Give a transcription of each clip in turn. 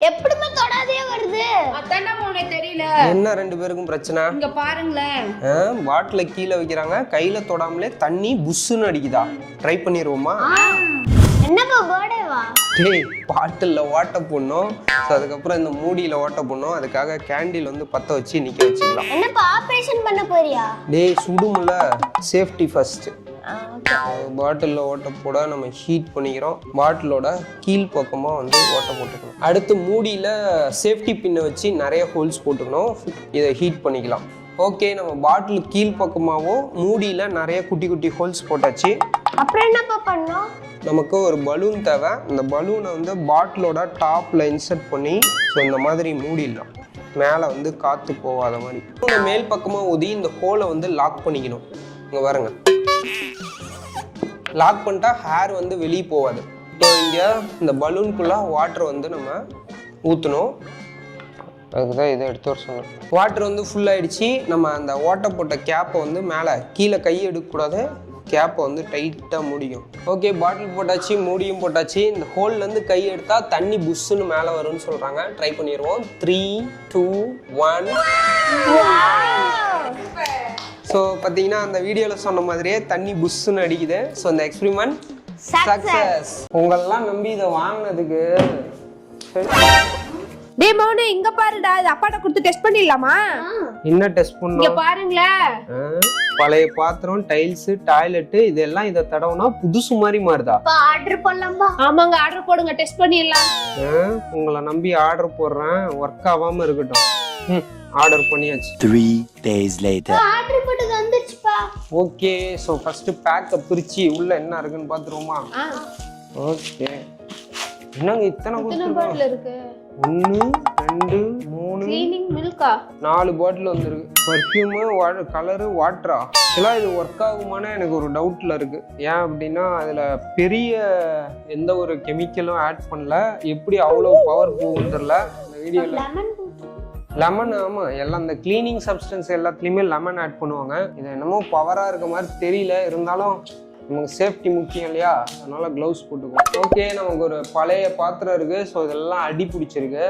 எப்படிமே தொடாதே வருது. அதானே உனக்கு தெரியல. என்ன ரெண்டு பேருக்கும் பிரச்சனை? இங்க பாருங்களேன். பாட்டில கீழே வைக்கிறாங்க, கையில தொடாமலே தண்ணி புஷ்ஷுன்னு அடிக்குதா? ட்ரை பண்ணிடுவோமா? என்னப்பா பர்த்டேவா? டேய், பாட்டில்ல ஓட்ட போடணும், அதுக்கப்புறம் இந்த மூடியில ஓட்ட போடணும். அதுக்காக கேண்டில் வந்து பத்த வச்சு நிக்க வச்சுக்கலாம். என்னப்பா ஆபரேஷன் பண்ண போறியா? டேய், சுடுமுல்ல, சேஃப்டி ஃபர்ஸ்ட். பாட்டிலில் ஓட்ட போட நம்ம ஹீட் பண்ணிக்கிறோம். பாட்டிலோட கீழ் பக்கமாக வந்து ஓட்ட போட்டுக்கணும். அடுத்து மூடியில் சேஃப்டி பின்னை வச்சு நிறைய ஹோல்ஸ் போட்டுக்கணும். இதை ஹீட் பண்ணிக்கலாம். ஓகே, நம்ம பாட்டில் கீழ் பக்கமாகவும் மூடியில் நிறைய குட்டி குட்டி ஹோல்ஸ் போட்டாச்சு. அப்புறம் என்னப்பா பண்ணோம்? நமக்கு ஒரு பலூன் தேவை. இந்த பலூனை வந்து பாட்டிலோட டாப்பில் இன்சர்ட் பண்ணி ஸோ இந்த மாதிரி மூடிடலாம். மேலே வந்து காற்று போகாத மாதிரி மேல் பக்கமாக ஊதி இந்த ஹோலை வந்து லாக் பண்ணிக்கணும். இங்கே பாருங்க, லாக் பண்ணிட்டா ஹேர் வந்து வெளியே போகாது. ஸோ இங்கே இந்த பலூனுக்குள்ளே வாட்டர் வந்து நம்ம ஊற்றணும். அதுக்கு தான் இதை எடுத்து வர சொன்னோம். வாட்டர் வந்து ஃபுல் ஆகிடுச்சு. நம்ம அந்த ஓட்டை போட்ட கேப்பை வந்து மேலே கீழே கை எடுக்கக்கூடாது, கேப்பை வந்து டைட்டாக மூடிக்கும். ஓகே, பாட்டில் போட்டாச்சு, மூடியும் போட்டாச்சு. இந்த ஹோல்லேருந்து கை எடுத்தால் தண்ணி புஷ்ஷுன்னு மேலே வரும்னு சொல்கிறாங்க. ட்ரை பண்ணிடுவோம். 3, 2, 1. ஸோ பார்த்தீங்கன்னா அந்த வீடியோவில் சொன்ன மாதிரியே தண்ணி புஷ்ஷுன்னு அடிக்குது. ஸோ இந்த எக்ஸ்பெரிமெண்ட் சக்ஸஸ். உங்களெல்லாம் நம்பி இதை வாங்கினதுக்கு. டேய் மௌனு, இங்க பாருடா. இது அப்பாட்ட கொடுத்து டெஸ்ட் பண்ணிடலாமா? என்ன டெஸ்ட் பண்ணோம்? இங்க பாருங்களேன். பழைய பாத்திரம், டைல்ஸ், டாய்லெட் இதெல்லாம் இதை தடவுனா புதுசு மாதிரி மாறுதா? ஆர்டர் பண்ணலாம்பா. ஆமாங்க, ஆர்டர் போடுங்க, டெஸ்ட் பண்ணிடலாம். உங்களை நம்பி ஆர்டர் போடுறேன், ஒர்க் ஆகாம இருக்கட்டும். ஆர்டர் பண்ணியாச்சு. 3 days later. ஆர்டர் போட்டது வந்துச்சுப்பா. ஓகே, ஸோ ஃபர்ஸ்ட் பேக்கை பிரிச்சு உள்ள என்ன இருக்குன்னு பார்த்துருவோமா? ஓகே, என்னங்க இத்தனை பாட்டில் இருக்கு? 1, 2, 3, க்ளீனிங் மில்கா 4 பாட்டில் வந்துருக்கு. பர்ஃப்யூமு, கலரு, வாட்டரா? இதெல்லாம் இது ஒர்க் ஆகுமான்னு எனக்கு ஒரு டவுட்ல இருக்கு. ஏன் அப்படின்னா அதில் பெரிய எந்த ஒரு கெமிக்கலும் ஆட் பண்ணல. எப்படி அவ்வளோ பவர் போகுன்னு தெரியல. இந்த வீடியோவில் லெமன், ஆமாம், எல்லாம் இந்த கிளீனிங் சப்ஸ்டன்ஸ் எல்லாத்துலேயுமே லெமன் ஆட் பண்ணுவாங்க. இது என்னமோ பவராக இருக்க மாதிரி தெரியல. இருந்தாலும் நமக்கு சேஃப்டி முக்கியம் இல்லையா, அதனால க்ளவுஸ் போட்டுக்குவோம். ஓகே, நமக்கு ஒரு பழைய பாத்திரம் இருக்குது. ஸோ இதெல்லாம் அடி பிடிச்சிருக்கு.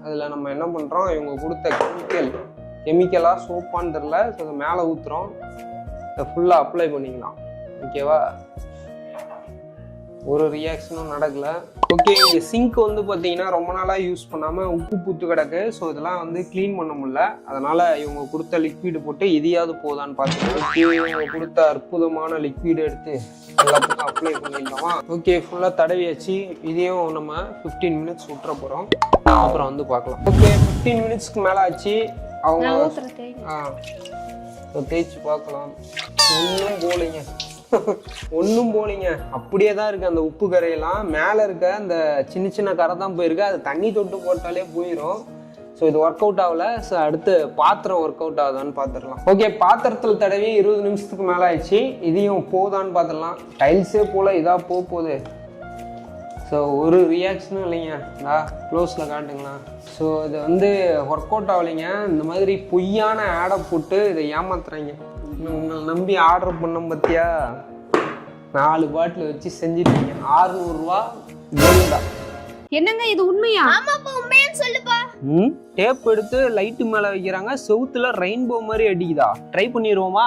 அதில் நம்ம என்ன பண்ணுறோம், இவங்க கொடுத்த கெமிக்கலாக சோப்பான்னு தெரில. ஸோ அதை மேலே ஊற்றுறோம். இதை ஃபுல்லாக அப்ளை பண்ணிக்கலாம். ஓகேவா? ஒரு ரியாக்ஷனும் நடக்கல. ஓகே, இங்கே சிங்க் வந்து பார்த்தீங்கன்னா ரொம்ப நாளாக யூஸ் பண்ணாமல் உப்பு பூத்து கிடக்கு. ஸோ இதெல்லாம் வந்து க்ளீன் பண்ண முடியல. அதனால் இவங்க கொடுத்த லிக்விடு போட்டு இதையாவது போதான்னு பார்த்துக்கலாம். இவங்க கொடுத்த அற்புதமான லிக்விடு எடுத்து எல்லாத்துக்கும் அப்ளை பண்ணிடலாமா? ஓகே, ஃபுல்லாக தடவியாச்சு. இதையும் நம்ம 15 மினிட்ஸ் விட்டுற போகிறோம். அப்புறம் வந்து பார்க்கலாம். ஓகே, 15 மினிட்ஸ்க்கு மேலே ஆச்சு. அவங்க தேய்ச்சி பார்க்கலாம். ஒன்றும் போலிங்க, அப்படியே தான் இருக்குது. அந்த உப்பு கரையெல்லாம் மேலே இருக்க அந்த சின்ன சின்ன கரை தான் போயிருக்கு. அது தண்ணி தொட்டு போட்டாலே போயிடும். ஸோ இது ஒர்க் அவுட் ஆகல. ஸோ அடுத்து பாத்திரம் ஒர்க் அவுட் ஆகுதான்னு பார்த்துடலாம். ஓகே, பாத்திரத்தில் தடவி 20 நிமிஷத்துக்கு மேலே ஆயிடுச்சு. இதையும் போதான்னு பார்த்துடலாம். டைல்ஸே போல் இதாக போகுது. ஸோ ஒரு ரியாக்ஷனும் இல்லைங்க. க்ளோஸில் காட்டுங்களா? ஸோ இது வந்து ஒர்க் அவுட் ஆகலைங்க. இந்த மாதிரி பொய்யான ஆடை போட்டு இதை ஏமாத்துறாங்க. உங்களை நம்பி ஆர்டர் பண்ணோம் பார்த்தியா? 4 பாட்டில் வச்சு செஞ்சிட்டீங்க. 600 ரூபா கோல்டா. என்னங்க இது உண்மையா? ஆமாப்பா, உண்மையான்னு சொல்லுப்பா. டேப் எடுத்து லைட்டு மேல வைக்கிறாங்க, செவுத்துல ரெயின்போ மாதிரி அடிக்குதா? ட்ரை பண்ணிடுவோமா?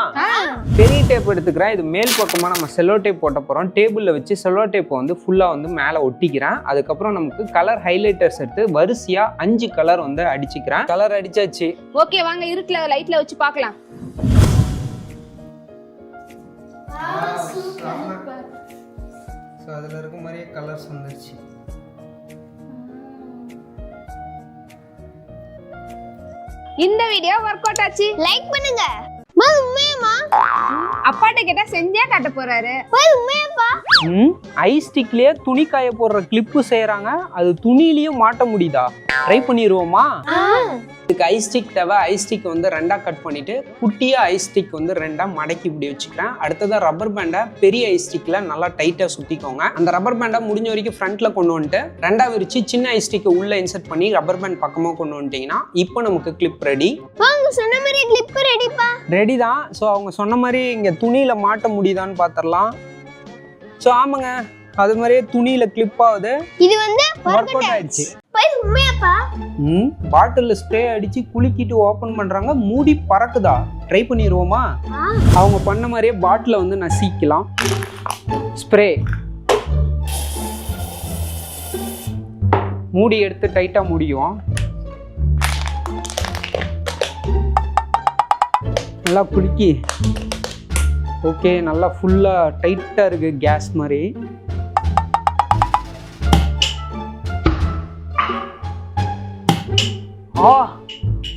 பெரிய டேப் எடுத்துக்கிறேன். இது மேல் பக்கமா நம்ம செல்லோ டேப் போட்ட போறோம். டேபிள்ல வச்சு செல்லோ டேப்பை வந்து ஃபுல்லா வந்து மேல ஒட்டிக்கிறேன். அதுக்கப்புறம் நமக்கு கலர் ஹைலைட்டர்ஸ் எடுத்து வரிசையா 5 கலர் வந்து அடிச்சுக்கிறேன். கலர் அடிச்சாச்சு. ஓகே, வாங்க இருட்டுல லைட்ல வச்சு பார்க்கலாம். ஸோ அதில் இருக்க மாதிரியே கலர்ஸ் வந்துருச்சு. இந்த வீடியோ ஒர்க் அவுட் ஆச்சு. லைக் பண்ணுங்க. உண்மையாமா? அப்பாட்ட கேட்டா செஞ்சே காட்ட போறாரு. உண்மையாப்பா? ஐ ஸ்டிக்லயே துணி காய போடுற கிளிப்பு செய்யறாங்க. அது துணியிலயும் மாட்ட முடியுதா? ட்ரை பண்ணிடுவோமா? இதுக்கு ஐ ஸ்டிக் தேவை. ஐ ஸ்டிக் வந்து 2ஆ கட் பண்ணிட்டு குட்டியா ஐ ஸ்டிக் வந்து 2ஆ மடக்கி இப்படி வச்சுக்கிறேன். அடுத்ததான் ரப்பர் பேண்டை பெரிய ஐ ஸ்டிக்ல நல்லா டைட்டா சுத்திக்கோங்க. அந்த ரப்பர் பேண்டை முடிஞ்ச வரைக்கும் ஃப்ரண்ட்ல கொண்டு வந்துட்டு 2ஆ விரிச்சு சின்ன ஐ ஸ்டிக்கை உள்ள இன்சர்ட் பண்ணி ரப்பர் பேண்ட் பக்கமா கொண்டு வந்துட்டீங்கன்னா இப்போ நமக்கு கிளிப் ரெடி. சொன்ன மாதிரி கிளிப் ரெடிப்பா. ரெடி தான். ஸோ அவங்க சொன்ன மாதிரி இங்க துணியில மாட்ட முடியுதான்னு பார்த்துடலாம். ஸோ ஆமாங்க, அது மாதிரியே துணியில கிளிப் ஆகுது. இது வந்து ஒர்க் அவுட் ஆயிடுச்சு. இது உண்மையாப்பா? பாட்டில் ஸ்ப்ரே அடிச்சு குலுக்கிட்டு ஓபன் பண்றாங்க, மூடி பறக்குதா? ட்ரை பண்ணிடுவோமா? அவங்க பண்ண மாதிரியே பாட்டில வந்து நசிக்கலாம். ஸ்ப்ரே மூடி எடுத்து டைட்டா முடியும். நல்லா குலுக்கி. ஓகே, நல்லா ஃபுல்லா டைட்டா இருக்கு கேஸ் மாதிரி.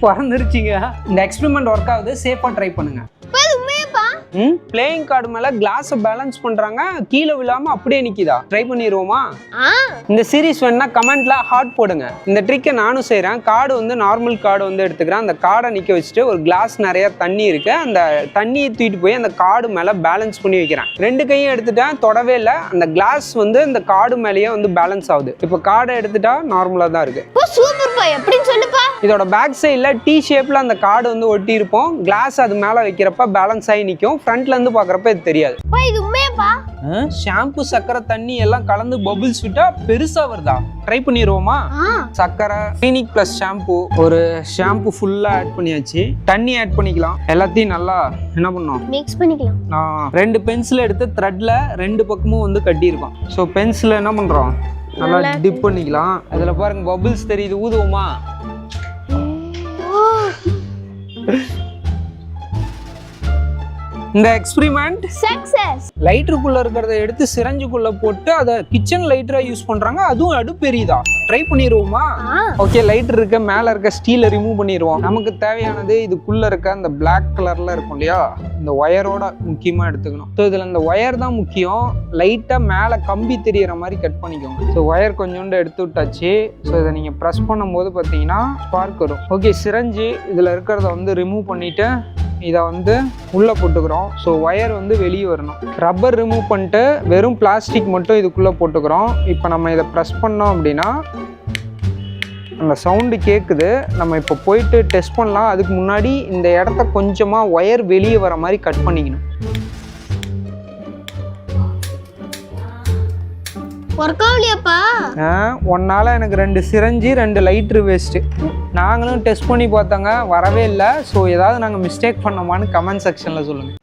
பறந்துருச்சுங்க. இந்த எக்ஸ்பெரிமெண்ட் ஒர்க் ஆகுது, சேஃபா ட்ரை பண்ணுங்க. இது உண்மையாப்பா? பிளேயிங் கார்டு மேல கிளாஸை பேலன்ஸ் பண்றாங்க, கீழே விழாம அப்படியே நிக்குதா? ட்ரை பண்ணிடுவோமா? இந்த சீரிஸ் வேணா கமெண்ட்ல ஹார்ட் போடுங்க. இந்த ட்ரிக்கை நானும் செய்றேன். கார்டு வந்து நார்மல் கார்டு வந்து எடுத்துக்கிறேன். அந்த கார்டை நிக்க வச்சுட்டு ஒரு கிளாஸ் நிறைய தண்ணி இருக்கு, அந்த தண்ணியை தூக்கிட்டு போய் அந்த கார்டு மேல பேலன்ஸ் பண்ணி வைக்கிறேன். ரெண்டு கையும் எடுத்துட்டேன், தொடவே இல்லை. அந்த கிளாஸ் வந்து இந்த கார்டு மேலேயே வந்து பேலன்ஸ் ஆகுது. இப்போ கார்டை எடுத்துட்டா நார்மலா தான் இருக்கு. சூப்பர்ப்பா, எப்படின்னு சொல்லுப்பா. இதோட பேக் சைடில் டி ஷேப்ல அந்த கார்டு வந்து ஒட்டி இருப்போம். கிளாஸ் அது மேல வைக்கிறப்ப பேலன்ஸ் ஆகி நிற்கும். ஃப்ரண்ட்ல இருந்து பாக்குறப்ப இது தெரியாது. இது உண்மையாப்பா? ஷாம்பு சக்கரை தண்ணி எல்லாம் கலந்து பபிள்ஸ் விட்டா பெருசா வருதா? ட்ரை பண்ணிடுவோமா? சக்கரை, கிளினிக் பிளஸ் ஷாம்பு, ஒரு ஷாம்பு ஃபுல்லா ஆட் பண்ணியாச்சு. தண்ணி ஆட் பண்ணிக்கலாம். எல்லாத்தையும் நல்லா என்ன பண்ணோம், மிக்ஸ் பண்ணிக்கலாம். 2 பென்சில் எடுத்து த்ரெட்ல 2 பக்கமும் வந்து கட்டி இருக்கோம். ஸோ பென்சில் என்ன பண்றோம், நல்லா டிப் பண்ணிக்கலாம். அதுல பாருங்க பபிள்ஸ் தெரியுது, ஊதுவோமா? இந்த எக்ஸ்பெரிமெண்ட் சக்சஸ். லைட்டருக்குள்ள இருக்கிறத எடுத்து சிரஞ்சுக்குள்ள போட்டு அதை கிச்சன் லைட்டரா யூஸ் பண்றாங்க. அதுவும் அடு பெரியதா? ட்ரை பண்ணிடுவோமா? ஓகே, லைட்டர் இருக்க மேல இருக்க ஸ்டீலை ரிமூவ் பண்ணிடுவோம். நமக்கு தேவையானது இதுக்குள்ள இருக்க அந்த பிளாக் கலர்ல இருக்கும் இல்லையா, இந்த ஒயரோட முக்கியமா எடுத்துக்கணும். ஸோ இதுல இந்த ஒயர் தான் முக்கியம். லைட்டா மேல கம்பி தெரியற மாதிரி கட் பண்ணிக்கோங்க. ஸோ ஒயர் கொஞ்சோண்டு எடுத்து விட்டாச்சு. ஸோ இதை நீங்க ப்ரெஸ் பண்ணும்போது பார்த்தீங்கன்னா ஸ்பார்க் வரும். ஓகே, சிரஞ்சு இதுல இருக்கிறத வந்து ரிமூவ் பண்ணிட்டு இதை வந்து உள்ளே போட்டுக்கிறோம். ஸோ ஒயர் வந்து வெளியே வரணும். ரப்பர் ரிமூவ் பண்ணிட்டு வெறும் பிளாஸ்டிக் மட்டும் இதுக்குள்ளே போட்டுக்கிறோம். இப்போ நம்ம இதை ப்ரெஸ் பண்ணோம் அப்படின்னா அந்த சவுண்டு கேட்குது. நம்ம இப்போ போயிட்டு டெஸ்ட் பண்ணலாம். அதுக்கு முன்னாடி இந்த இடத்த கொஞ்சமாக ஒயர் வெளியே வர மாதிரி கட் பண்ணிக்கணும். ஒர்க் ஆகலையாப்பா? ஒன்னால எனக்கு 2 சிரஞ்சு 2 லைட்ரு வேஸ்ட்டு. நாங்களும் டெஸ்ட் பண்ணி பார்த்தாங்க, வரவே இல்லை. ஸோ ஏதாவது நாங்கள் மிஸ்டேக் பண்ணோமான்னு கமெண்ட் செக்ஷனில் சொல்லுங்கள்.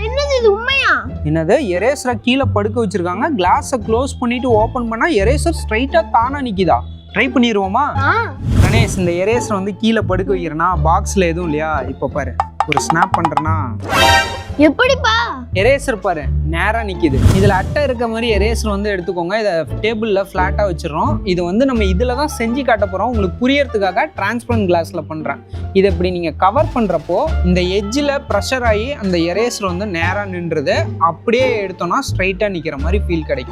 என்னது இது உண்மையா? என்னது, எரேசரை கீழே படுக்க வச்சிருக்காங்க. கிளாஸை க்ளோஸ் பண்ணிட்டு ஓப்பன் பண்ணா எரேசர் ஸ்ட்ரைட்டா தானா நிக்குதா? ட்ரை பண்ணிடுவோமா? கணேஷ், இந்த எரேசரை வந்து கீழே படுக்க வைக்கிறேன்னா பாக்ஸ்ல எதுவும் இல்லையா? இப்போ பாரு, ஒரு ஸ்னாப் பண்றேன்னா எப்படிப்பா? எரேசர் பாரு நேரா நிக்குது. இதுல அட்டை இருக்க மாதிரி எரேசர் வந்து எடுத்துக்கோங்க. இதை டேபிள்ல ஃபிளாட்டா வச்சிடறோம். இது வந்து நம்ம இதுல தான் செஞ்சு காட்ட போறோம். உங்களுக்கு புரியறதுக்காக டிரான்ஸ்பரண்ட் கிளாஸ்ல பண்றேன். இதை இப்படி நீங்க கவர் பண்றப்போ இந்த எட்ஜில் ப்ரெஷர் ஆகி அந்த எரேசர் வந்து நேரா நின்றுது. அப்படியே எடுத்தோம்னா ஸ்ட்ரைட்டா நிக்கிற மாதிரி ஃபீல் கிடைக்கும்.